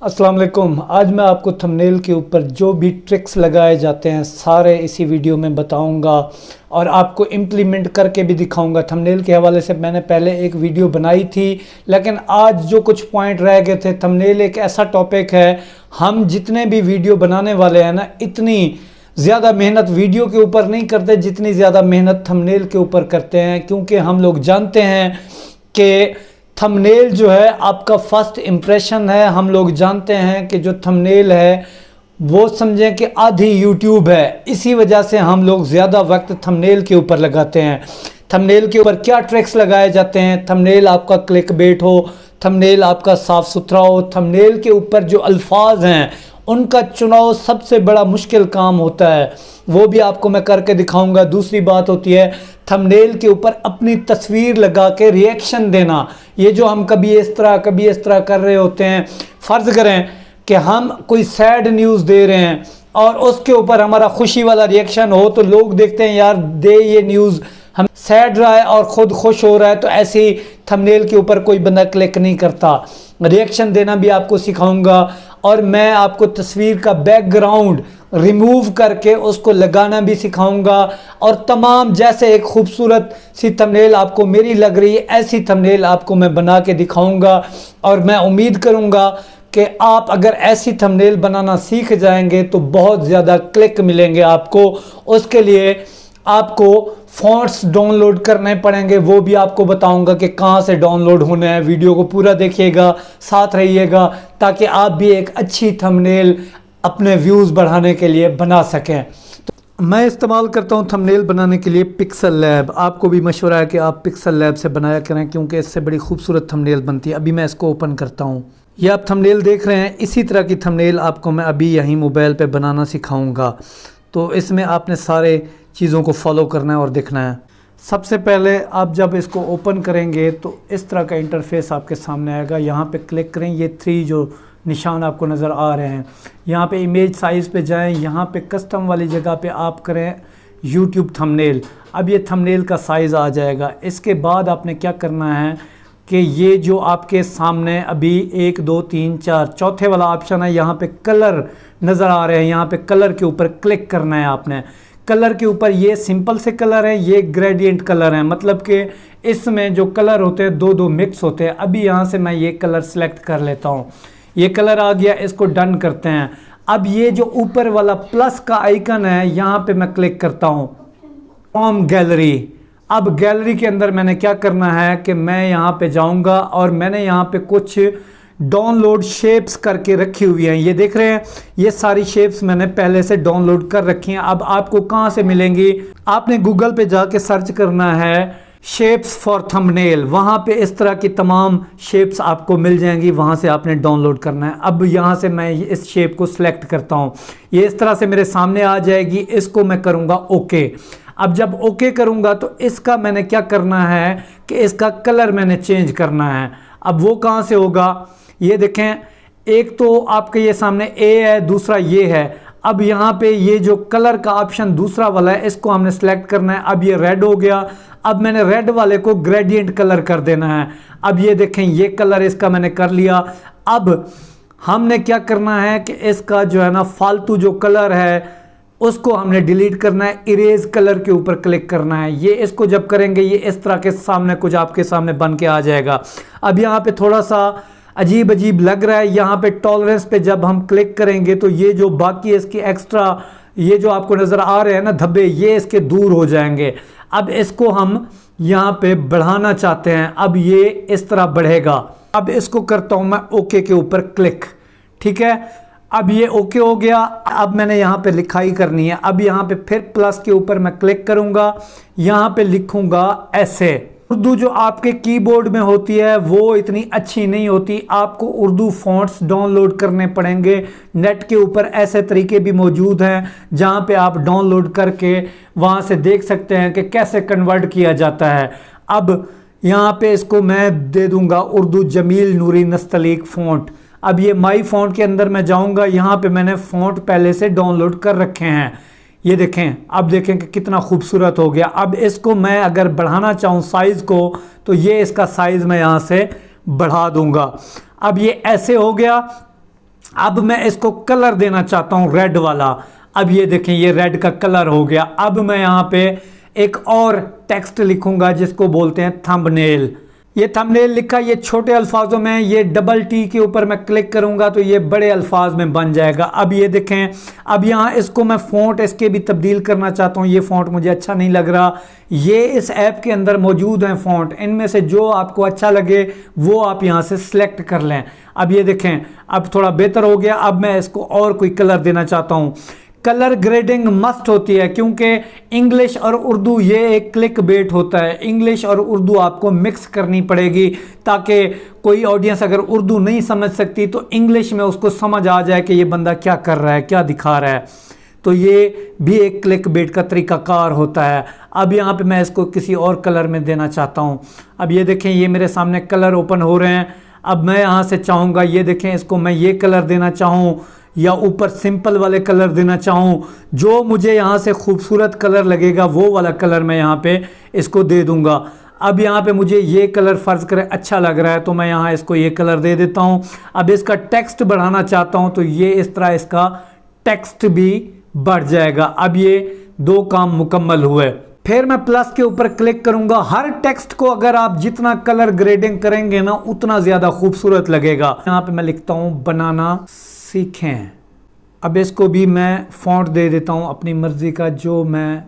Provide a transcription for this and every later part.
अस्सलाम वालेकुम। आज मैं आपको थंबनेल के ऊपर जो भी ट्रिक्स लगाए जाते हैं सारे इसी वीडियो में बताऊंगा और आपको इम्प्लीमेंट करके भी दिखाऊंगा। थंबनेल के हवाले से मैंने पहले एक वीडियो बनाई थी, लेकिन आज जो कुछ पॉइंट रह गए थे। थंबनेल एक ऐसा टॉपिक है, हम जितने भी वीडियो बनाने वाले हैं ना, इतनी ज़्यादा मेहनत वीडियो के ऊपर नहीं करते जितनी ज़्यादा मेहनत थंबनेल के ऊपर करते हैं, क्योंकि हम लोग जानते हैं कि थंबनेल जो है आपका फर्स्ट इम्प्रेशन है। हम लोग जानते हैं कि जो थंबनेल है वो समझें कि आधी यूट्यूब है। इसी वजह से हम लोग ज़्यादा वक्त थंबनेल के ऊपर लगाते हैं। थंबनेल के ऊपर क्या ट्रिक्स लगाए जाते हैं? थंबनेल आपका क्लिकबेट हो, थंबनेल आपका साफ़ सुथरा हो, थंबनेल के ऊपर जो अल्फाज हैं उनका चुनाव सबसे बड़ा मुश्किल काम होता है, वो भी आपको मैं करके दिखाऊंगा। दूसरी बात होती है थंबनेल के ऊपर अपनी तस्वीर लगा के रिएक्शन देना। ये जो हम कभी इस तरह कर रहे होते हैं, फ़र्ज़ करें कि हम कोई सैड न्यूज़ दे रहे हैं और उसके ऊपर हमारा खुशी वाला रिएक्शन हो, तो लोग देखते हैं यार दे ये न्यूज़, हम सैड रहा है और ख़ुद खुश हो रहा है, तो ऐसे ही थंबनेल के ऊपर कोई बंदा क्लिक नहीं करता। रिएक्शन देना भी आपको सिखाऊंगा और मैं आपको तस्वीर का बैकग्राउंड रिमूव करके उसको लगाना भी सिखाऊंगा। और तमाम जैसे एक खूबसूरत सी थंबनेल आपको मेरी लग रही है, ऐसी थंबनेल आपको मैं बना के दिखाऊंगा। और मैं उम्मीद करूंगा कि आप अगर ऐसी थंबनेल बनाना सीख जाएंगे तो बहुत ज़्यादा क्लिक मिलेंगे आपको। उसके लिए आपको फ़ॉन्ट्स डाउनलोड करने पड़ेंगे, वो भी आपको बताऊंगा कि कहाँ से डाउनलोड होने हैं। वीडियो को पूरा देखिएगा, साथ रहिएगा, ताकि आप भी एक अच्छी थंबनेल अपने व्यूज़ बढ़ाने के लिए बना सकें। तो मैं इस्तेमाल करता हूँ थंबनेल बनाने के लिए पिक्सल लैब। आपको भी मशवरा है कि आप पिक्सल लैब से बनाया करें, क्योंकि इससे बड़ी खूबसूरत थंबनेल बनती है। अभी मैं इसको ओपन करता हूँ। ये आप थंबनेल देख रहे हैं, इसी तरह की थंबनेल आपको मैं अभी यहीं मोबाइल पे बनाना सिखाऊंगा। तो इसमें आपने सारे चीज़ों को फॉलो करना है और देखना है। सबसे पहले आप जब इसको ओपन करेंगे तो इस तरह का इंटरफेस आपके सामने आएगा। यहाँ पे क्लिक करें, ये 3 जो निशान आपको नज़र आ रहे हैं, यहाँ पे इमेज साइज़ पे जाएं, यहाँ पे कस्टम वाली जगह पे आप करें यूट्यूब थंबनेल। अब ये थंबनेल का साइज़ आ जाएगा। इसके बाद आपने क्या करना है कि ये जो आपके सामने अभी 1 2 3 4 चौथे वाला ऑप्शन है, यहाँ पे कलर नज़र आ रहे हैं, यहाँ पे कलर के ऊपर क्लिक करना है आपने। कलर के ऊपर ये सिंपल से कलर हैं, ये ग्रेडियंट कलर हैं, मतलब कि इसमें जो कलर होते हैं दो मिक्स होते हैं। अभी यहाँ से मैं ये कलर सेलेक्ट कर लेता हूँ। ये कलर आ गया, इसको डन करते हैं। अब ये जो ऊपर वाला प्लस का आइकन है, यहाँ पे मैं क्लिक करता हूँ, फ्रॉम गैलरी। अब गैलरी के अंदर मैंने क्या करना है कि मैं यहाँ पे जाऊँगा और मैंने यहाँ पे कुछ डाउनलोड शेप्स करके रखी हुई हैं। ये देख रहे हैं, ये सारी शेप्स मैंने पहले से डाउनलोड कर रखी हैं। अब आपको कहाँ से मिलेंगी? आपने गूगल पे जाके सर्च करना है शेप्स फॉर थंबनेल, वहाँ पे इस तरह की तमाम शेप्स आपको मिल जाएंगी, वहाँ से आपने डाउनलोड करना है। अब यहाँ से मैं इस शेप को सिलेक्ट करता हूँ, ये इस तरह से मेरे सामने आ जाएगी। इसको मैं करूँगा ओके। अब जब ओके करूँगा तो इसका मैंने क्या करना है कि इसका कलर मैंने चेंज करना है। अब वो कहाँ से होगा? ये देखें, एक तो आपके ये सामने ए है, दूसरा ये है। अब यहाँ पे ये जो कलर का ऑप्शन दूसरा वाला है, इसको हमने सेलेक्ट करना है। अब ये रेड हो गया। अब मैंने रेड वाले को ग्रेडियंट कलर कर देना है। अब ये देखें, ये कलर इसका मैंने कर लिया। अब हमने क्या करना है कि इसका जो है ना फालतू जो कलर है उसको हमने डिलीट करना है। इरेज कलर के ऊपर क्लिक करना है। ये इसको जब करेंगे ये इस तरह के सामने कुछ आपके सामने बन के आ जाएगा। अब यहाँ पे थोड़ा सा अजीब अजीब लग रहा है, यहाँ पे टॉलरेंस पे जब हम क्लिक करेंगे तो ये जो बाकी इसकी एक्स्ट्रा ये जो आपको नज़र आ रहे हैं ना धब्बे, ये इसके दूर हो जाएंगे। अब इसको हम यहाँ पे बढ़ाना चाहते हैं, अब ये इस तरह बढ़ेगा। अब इसको करता हूँ मैं ओके के ऊपर क्लिक, ठीक है। अब ये ओके हो गया। अब मैंने यहाँ पे लिखाई करनी है। अब यहाँ पे फिर प्लस के ऊपर मैं क्लिक करूँगा, यहाँ पे लिखूँगा ऐसे। उर्दू जो आपके कीबोर्ड में होती है वो इतनी अच्छी नहीं होती, आपको उर्दू फ़ॉन्ट्स डाउनलोड करने पड़ेंगे। नेट के ऊपर ऐसे तरीके भी मौजूद हैं जहाँ पे आप डाउनलोड करके वहाँ से देख सकते हैं कि कैसे कन्वर्ट किया जाता है। अब यहाँ पे इसको मैं दे दूँगा उर्दू जमील नूरी नस्तलीक फ़ॉन्ट। अब ये माई फ़ॉन्ट के अंदर मैं जाऊँगा, यहाँ पे मैंने फ़ॉन्ट पहले से डाउनलोड कर रखे हैं। ये देखें, अब देखें कि कितना खूबसूरत हो गया। अब इसको मैं अगर बढ़ाना चाहूँ साइज़ को, तो ये इसका साइज़ मैं यहाँ से बढ़ा दूँगा। अब ये ऐसे हो गया। अब मैं इसको कलर देना चाहता हूँ रेड वाला। अब ये देखें ये रेड का कलर हो गया। अब मैं यहाँ पे एक और टेक्स्ट लिखूंगा जिसको बोलते हैं थंबनेल। ये थंबनेल लिखा, ये छोटे अल्फाजों में, ये डबल टी के ऊपर मैं क्लिक करूंगा तो ये बड़े अल्फाज में बन जाएगा। अब ये देखें, अब यहाँ इसको मैं फ़ॉन्ट इसके भी तब्दील करना चाहता हूँ। ये फ़ॉन्ट मुझे अच्छा नहीं लग रहा। ये इस ऐप के अंदर मौजूद हैं फ़ॉन्ट, इनमें से जो आपको अच्छा लगे वो आप यहाँ से सिलेक्ट कर लें। अब ये देखें अब थोड़ा बेहतर हो गया। अब मैं इसको और कोई कलर देना चाहता हूँ। कलर ग्रेडिंग मस्ट होती है क्योंकि इंग्लिश और उर्दू ये एक क्लिक बेट होता है। इंग्लिश और उर्दू आपको मिक्स करनी पड़ेगी ताकि कोई ऑडियंस अगर उर्दू नहीं समझ सकती तो इंग्लिश में उसको समझ आ जाए कि ये बंदा क्या कर रहा है, क्या दिखा रहा है। तो ये भी एक क्लिक बेट का तरीक़ाकार होता है। अब यहाँ पे मैं इसको किसी और कलर में देना चाहता हूँ। अब ये देखें ये मेरे सामने कलर ओपन हो रहे हैं। अब मैं यहाँ से चाहूँगा, ये देखें इसको मैं ये कलर देना चाहूँ या ऊपर सिंपल वाले कलर देना चाहूँ, जो मुझे यहाँ से खूबसूरत कलर लगेगा वो वाला कलर मैं यहाँ पे इसको दे दूँगा। अब यहाँ पे मुझे ये कलर फ़र्ज़ करें अच्छा लग रहा है तो मैं यहाँ इसको ये कलर दे देता हूँ। अब इसका टेक्स्ट बढ़ाना चाहता हूँ तो ये इस तरह इसका टेक्स्ट भी बढ़ जाएगा। अब ये दो काम मुकम्मल हुए। फिर मैं प्लस के ऊपर क्लिक करूंगा। हर टेक्स्ट को अगर आप जितना कलर ग्रेडिंग करेंगे ना उतना ज़्यादा खूबसूरत लगेगा। यहाँ पे मैं लिखता हूँ बनाना सीखें। अब इसको भी मैं फ़ॉन्ट दे देता हूँ अपनी मर्ज़ी का जो मैं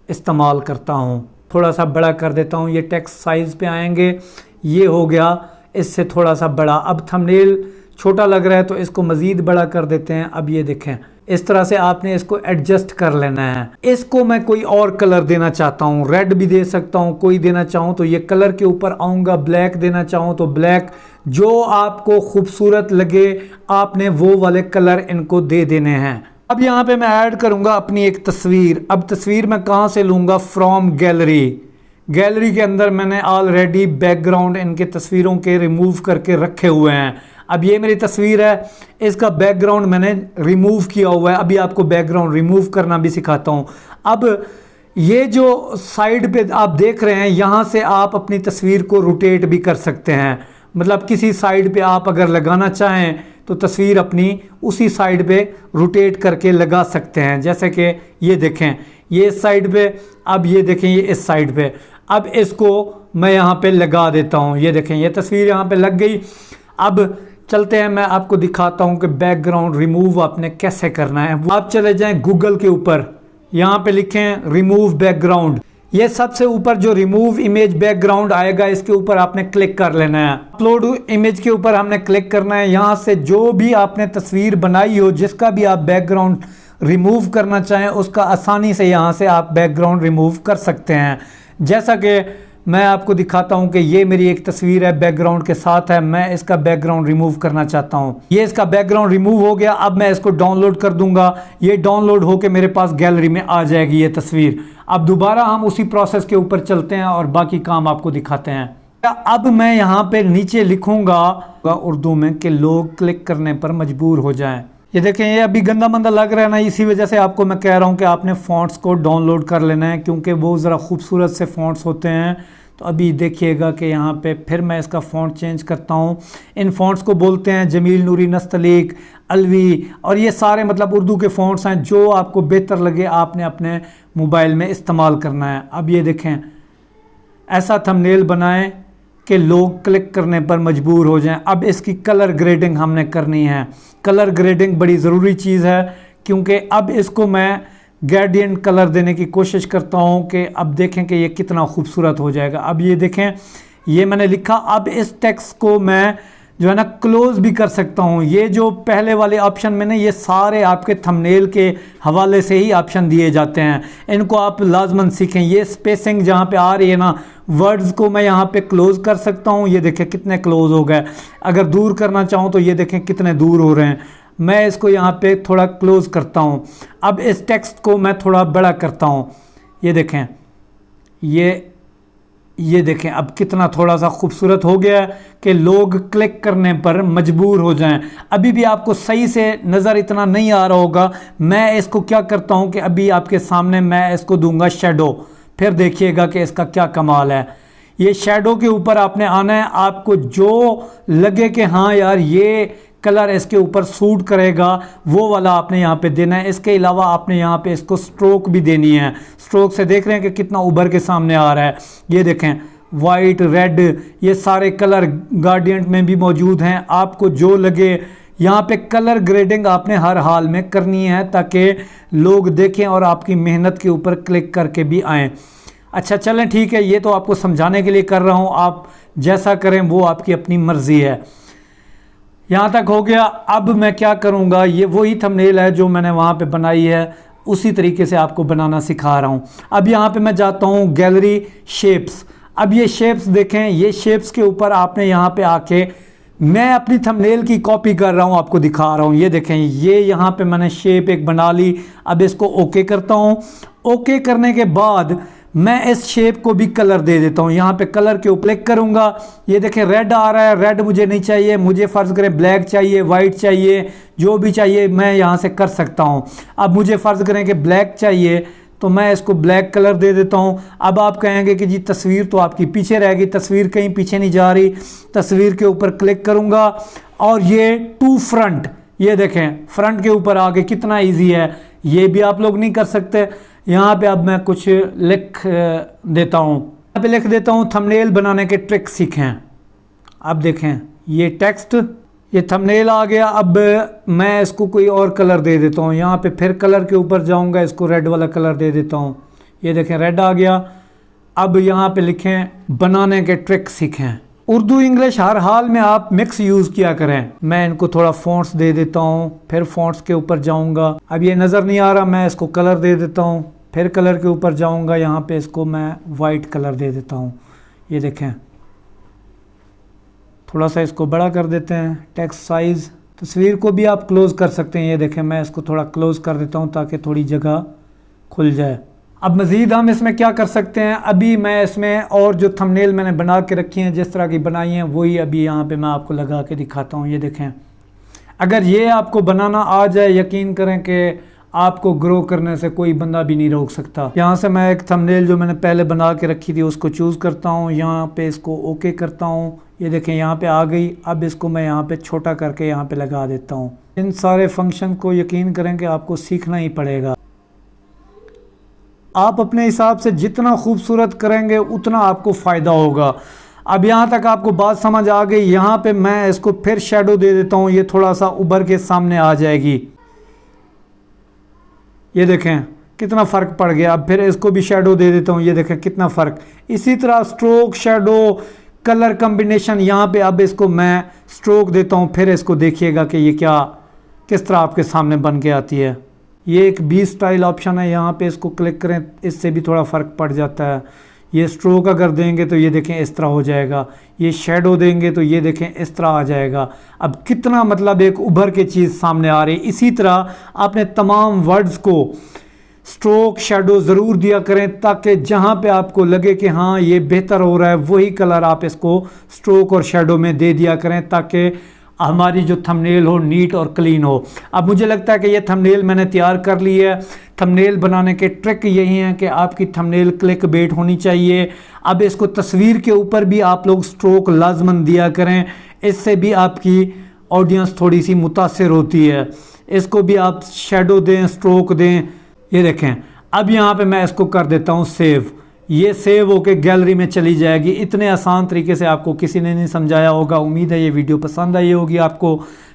इस्तेमाल करता हूँ। थोड़ा सा बड़ा कर देता हूँ। ये टेक्स्ट साइज़ पे आएंगे, ये हो गया इससे थोड़ा सा बड़ा। अब थंबनेल छोटा लग रहा है तो इसको मज़ीद बड़ा कर देते हैं। अब ये देखें इस तरह से आपने इसको एडजस्ट कर लेना है। इसको मैं कोई और कलर देना चाहता हूँ, रेड भी दे सकता हूँ, कोई देना चाहूँ तो ये कलर के ऊपर आऊँगा। ब्लैक देना चाहूँ तो ब्लैक, जो आपको खूबसूरत लगे आपने वो वाले कलर इनको दे देने हैं। अब यहाँ पे मैं ऐड करूँगा अपनी एक तस्वीर। अब तस्वीर मैं कहाँ से लूँगा? From gallery. गैलरी के अंदर मैंने ऑलरेडी बैकग्राउंड इनके तस्वीरों के रिमूव करके रखे हुए हैं। अब ये मेरी तस्वीर है, इसका बैकग्राउंड मैंने रिमूव किया हुआ है। अभी आपको बैकग्राउंड रिमूव करना भी सिखाता हूँ। अब ये जो साइड पे आप देख रहे हैं यहाँ से आप अपनी तस्वीर को रोटेट भी कर सकते हैं। मतलब किसी साइड पे आप अगर लगाना चाहें तो तस्वीर अपनी उसी साइड पे रोटेट करके लगा सकते हैं। जैसे कि ये देखें ये इस साइड पे, अब ये देखें ये इस साइड पे। अब इसको मैं यहाँ पे लगा देता हूँ। ये देखें ये तस्वीर यहाँ पे लग गई। अब चलते हैं, मैं आपको दिखाता हूँ कि बैकग्राउंड रिमूव आपने कैसे करना है। आप चले जाएं गूगल के ऊपर, यहाँ पे लिखें रिमूव बैकग्राउंड। ये सबसे ऊपर जो रिमूव इमेज बैकग्राउंड आएगा इसके ऊपर आपने क्लिक कर लेना है। अपलोड इमेज के ऊपर हमने क्लिक करना है। यहाँ से जो भी आपने तस्वीर बनाई हो, जिसका भी आप बैकग्राउंड रिमूव करना चाहें उसका आसानी से यहाँ से आप बैकग्राउंड रिमूव कर सकते हैं। जैसा कि मैं आपको दिखाता हूं कि ये मेरी एक तस्वीर है बैकग्राउंड के साथ है, मैं इसका बैकग्राउंड रिमूव करना चाहता हूं। ये इसका बैकग्राउंड रिमूव हो गया। अब मैं इसको डाउनलोड कर दूंगा। ये डाउनलोड होके मेरे पास गैलरी में आ जाएगी ये तस्वीर। अब दोबारा हम उसी प्रोसेस के ऊपर चलते हैं और बाकी काम आपको दिखाते हैं। अब मैं यहाँ पे नीचे लिखूंगा उर्दू में कि लोग क्लिक करने पर मजबूर हो जाएं। ये देखें ये अभी गंदा मंदा लग रहा है ना, इसी वजह से आपको मैं कह रहा हूँ कि आपने फ़ॉन्ट्स को डाउनलोड कर लेना है क्योंकि वो ज़रा खूबसूरत से फ़ॉन्ट्स होते हैं। तो अभी देखिएगा कि यहाँ पे फिर मैं इसका फ़ॉन्ट चेंज करता हूँ। इन फ़ॉन्ट्स को बोलते हैं जमील नूरी, नस्तलीक, अलवी, और ये सारे मतलब उर्दू के फ़ॉन्ट्स हैं। जो आपको बेहतर लगे आपने अपने मोबाइल में इस्तेमाल करना है। अब ये देखें ऐसा थंबनेल बनाएं कि लोग क्लिक करने पर मजबूर हो जाएं। अब इसकी कलर ग्रेडिंग हमने करनी है। कलर ग्रेडिंग बड़ी ज़रूरी चीज़ है क्योंकि अब इसको मैं ग्रेडियंट कलर देने की कोशिश करता हूं कि अब देखें कि ये कितना खूबसूरत हो जाएगा। अब ये देखें ये मैंने लिखा। अब इस टेक्स्ट को मैं जो है ना क्लोज भी कर सकता हूं। ये जो पहले वाले ऑप्शन में ना ये सारे आपके थंबनेल के हवाले से ही ऑप्शन दिए जाते हैं, इनको आप लाजमन सीखें। ये स्पेसिंग जहाँ पे आ रही है ना, वर्ड्स को मैं यहाँ पे क्लोज कर सकता हूँ। ये देखें कितने क्लोज हो गए। अगर दूर करना चाहूँ तो ये देखें कितने दूर हो रहे हैं। मैं इसको यहाँ पे थोड़ा क्लोज करता हूँ। अब इस टेक्स्ट को मैं थोड़ा बड़ा करता हूँ। ये देखें ये देखें अब कितना थोड़ा सा खूबसूरत हो गया है कि लोग क्लिक करने पर मजबूर हो जाएं। अभी भी आपको सही से नज़र इतना नहीं आ रहा होगा। मैं इसको क्या करता हूं कि अभी आपके सामने मैं इसको दूंगा शेडो, फिर देखिएगा कि इसका क्या कमाल है। ये शेडो के ऊपर आपने आना है। आपको जो लगे कि हाँ यार ये कलर इसके ऊपर सूट करेगा वो वाला आपने यहाँ पे देना है। इसके अलावा आपने यहाँ पे इसको स्ट्रोक भी देनी है। स्ट्रोक से देख रहे हैं कि कितना उभर के सामने आ रहा है। ये देखें वाइट, रेड, ये सारे कलर गार्डियंट में भी मौजूद हैं। आपको जो लगे यहाँ पे कलर ग्रेडिंग आपने हर हाल में करनी है ताकि लोग देखें और आपकी मेहनत के ऊपर क्लिक करके भी आएँ। अच्छा चलें ठीक है, ये तो आपको समझाने के लिए कर रहा हूँ, आप जैसा करें वो आपकी अपनी मर्ज़ी है। यहाँ तक हो गया। अब मैं क्या करूँगा, ये वही थंबनेल है जो मैंने वहाँ पे बनाई है, उसी तरीके से आपको बनाना सिखा रहा हूँ। अब यहाँ पे मैं जाता हूँ गैलरी शेप्स। अब ये शेप्स देखें, ये शेप्स के ऊपर आपने यहाँ पे आके, मैं अपनी थंबनेल की कॉपी कर रहा हूँ, आपको दिखा रहा हूँ। ये देखें, ये यहाँ पे मैंने शेप एक बना ली। अब इसको ओके करता हूँ। ओके करने के बाद मैं इस शेप को भी कलर दे देता हूँ। यहाँ पे कलर के ऊपर क्लिक करूँगा। ये देखें रेड आ रहा है, रेड मुझे नहीं चाहिए, मुझे फ़र्ज़ करें ब्लैक चाहिए, वाइट चाहिए, जो भी चाहिए मैं यहाँ से कर सकता हूँ। अब मुझे फ़र्ज़ करें कि ब्लैक चाहिए तो मैं इसको ब्लैक कलर दे देता हूँ। अब आप कहेंगे कि जी तस्वीर तो आपकी पीछे रहेगी, तस्वीर कहीं पीछे नहीं जा रही। तस्वीर के ऊपर क्लिक करूँगा और ये टू फ्रंट, ये देखें फ्रंट के ऊपर आगे कितना ईजी है, ये भी आप लोग नहीं कर सकते। यहाँ पे अब मैं कुछ लिख देता हूँ, यहाँ पे लिख देता हूँ थंबनेल बनाने के ट्रिक सीखें। अब देखें ये टेक्स्ट, ये थंबनेल आ गया। अब मैं इसको कोई और कलर दे देता हूँ। यहाँ पे फिर कलर के ऊपर जाऊँगा, इसको रेड वाला कलर दे देता हूँ। ये देखें रेड आ गया। अब यहाँ पे लिखें बनाने के ट्रिक सीखें। उर्दू इंग्लिश हर हाल में आप मिक्स यूज़ किया करें। मैं इनको थोड़ा फ़ॉन्ट्स दे देता हूँ, फिर फ़ॉन्ट्स के ऊपर जाऊँगा। अब ये नज़र नहीं आ रहा, मैं इसको कलर दे देता हूँ। फिर कलर के ऊपर जाऊँगा, यहाँ पे इसको मैं वाइट कलर दे देता हूँ। ये देखें, थोड़ा सा इसको बड़ा कर देते हैं। टेक्स्ट साइज़, तस्वीर को भी आप क्लोज़ कर सकते हैं। ये देखें मैं इसको थोड़ा क्लोज़ कर देता हूँ ताकि थोड़ी जगह खुल जाए। अब मज़ीद हम इसमें क्या कर सकते हैं, अभी मैं इसमें और जो थंबनेल मैंने बना के रखी हैं, जिस तरह की बनाई हैं, वही अभी यहाँ पे मैं आपको लगा के दिखाता हूँ। ये देखें, अगर ये आपको बनाना आ जाए, यकीन करें कि आपको ग्रो करने से कोई बंदा भी नहीं रोक सकता। यहाँ से मैं एक थंबनेल जो मैंने पहले बना के रखी थी उसको चूज़ करता हूँ, यहाँ पे इसको ओके करता हूँ। ये देखें यहाँ पे आ गई। अब इसको मैं यहाँ पे छोटा करके यहाँ पे लगा देता हूँ। इन सारे फंक्शन को यकीन करें कि आपको सीखना ही पड़ेगा। आप अपने हिसाब से जितना खूबसूरत करेंगे उतना आपको फ़ायदा होगा। अब यहाँ तक आपको बात समझ आ गई। यहाँ पे मैं इसको फिर शेडो दे देता हूँ, ये थोड़ा सा उभर के सामने आ जाएगी। ये देखें कितना फ़र्क पड़ गया। अब फिर इसको भी शेडो दे देता हूँ। ये देखें कितना फ़र्क। इसी तरह स्ट्रोक, शेडो, कलर कम्बिनेशन, यहाँ पे अब इसको मैं स्ट्रोक देता हूँ। फिर इसको देखिएगा कि ये क्या किस तरह आपके सामने बन के आती है। ये एक बी स्टाइल ऑप्शन है, यहाँ पे इसको क्लिक करें, इससे भी थोड़ा फ़र्क पड़ जाता है। ये स्ट्रोक अगर देंगे तो ये देखें इस तरह हो जाएगा। ये शेडो देंगे तो ये देखें इस तरह आ जाएगा। अब कितना मतलब एक उभर के चीज़ सामने आ रही है। इसी तरह आपने तमाम वर्ड्स को स्ट्रोक, शेडो ज़रूर दिया करें ताकि जहाँ पे आपको लगे कि हाँ ये बेहतर हो रहा है, वही कलर आप इसको स्ट्रोक और शेडो में दे दिया करें ताकि हमारी जो थंबनेल हो नीट और क्लीन हो। अब मुझे लगता है कि ये थंबनेल मैंने तैयार कर ली है। थंबनेल बनाने के ट्रिक यही हैं कि आपकी थंबनेल क्लिक बेट होनी चाहिए। अब इसको तस्वीर के ऊपर भी आप लोग स्ट्रोक लाजमन दिया करें, इससे भी आपकी ऑडियंस थोड़ी सी मुतासिर होती है। इसको भी आप शेडो दें, स्ट्रोक दें। ये देखें, अब यहाँ पे मैं इसको कर देता हूँ सेव। ये सेव होके गैलरी में चली जाएगी। इतने आसान तरीके से आपको किसी ने नहीं समझाया होगा। उम्मीद है ये वीडियो पसंद आई होगी आपको।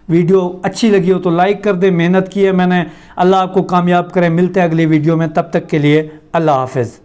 वीडियो अच्छी लगी हो तो लाइक कर दे, मेहनत की है मैंने। अल्लाह आपको कामयाब करे। मिलते हैं अगली वीडियो में, तब तक के लिए अल्लाह हाफ़िज़।